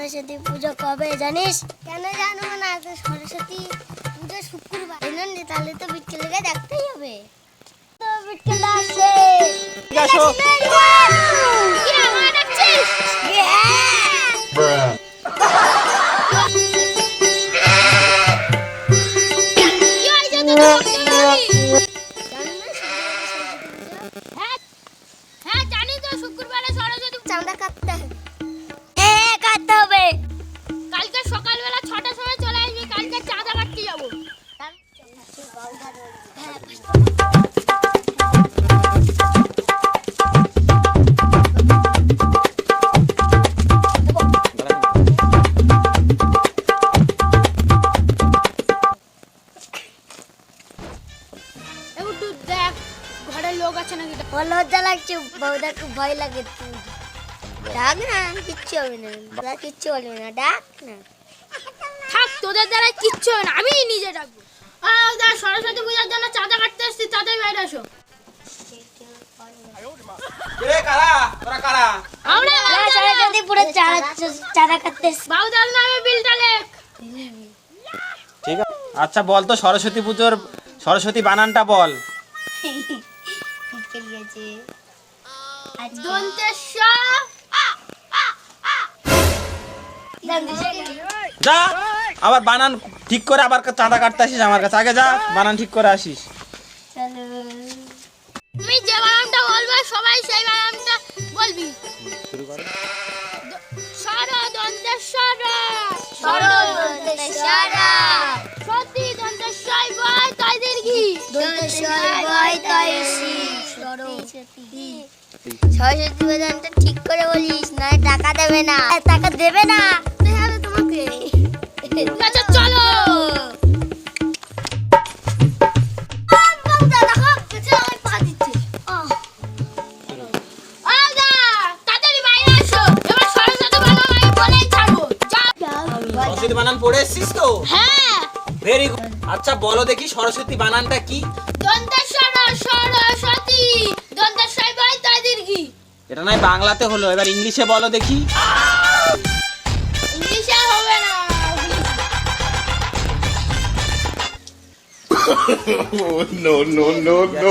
সরস্বতী পুজো কবে জানিস? কেন জানবো না, তো সরস্বতী পুজো শুক্রবার। তাহলে তো বিকেলে দেখতেই হবে। তো বিকেলে আসে কি আমার ডাকছিস? শুক্রবারে সরস্বতী চাঁদা কাটতে হবে। কাটতে হবে। কালকে সকালবেলা 6টার সময় চলে আসবি, কালকে চাঁদা কাটতে যাবো। দেখ ঘরের লোক আছে নাকি? লজ্জা লাগছে, বউদা খুব ভয় লাগে। ডাক না, কিচ্ছু হবে না, কিচ্ছু বলবে না, ডাক না। থাক, তোদের দ্বারা কিচ্ছু হবে না, আমি নিজে ডাকবো। সরস্বতী পূজার জন্য চাঁদা কাটতে এসছি, তাড়াতাড়ি বাইরে আসো। আমরা সরস্বতী পুজোর চাঁদা কাটতে এসছি। বাউদার নামে বিলটা লেখ। ঠিক আছে, আচ্ছা বল তো সরস্বতী পুজোর সরস্বতী বানানটা বল। যা আবার বানান ঠিক করে আবার চাঁদা কাটতে আসিস আমার কাছে। আগে যা বানান ঠিক করে আসিস। তুমি যে বানানটা বলবে সবাই সেই বানানটা বলবি। শুরু কর। সরদন্তেশ্বর সতী দন্তেশ্বর বয় তয় দীর্ঘি সরস্বতী পুজোটা ঠিক করে বলিস, নয় টাকা দেবে না। টাকা দেবে না তোমাকে। আচ্ছা চলো। সরস্বতী বানান পড়ে এসেছিস তো? হ্যাঁ। Very good. আচ্ছা বলো দেখি সরস্বতী বানানটা কি? দন্তেশ্বর সরস্বতী দন্তেশ্বর বয় তয় দীর্ঘি। এটা নয় বাংলাতে হলো, এবার ইংলিশে বলো দেখি। ইংলিশে হবে না। No, no, no, no.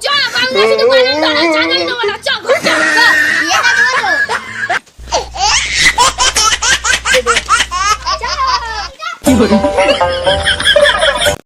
চা বাংলা শুধু বানান ধরে চাঁদাই দেবো না। চা ঘর চা। বিয়ে না দেবো তো। কি বলে?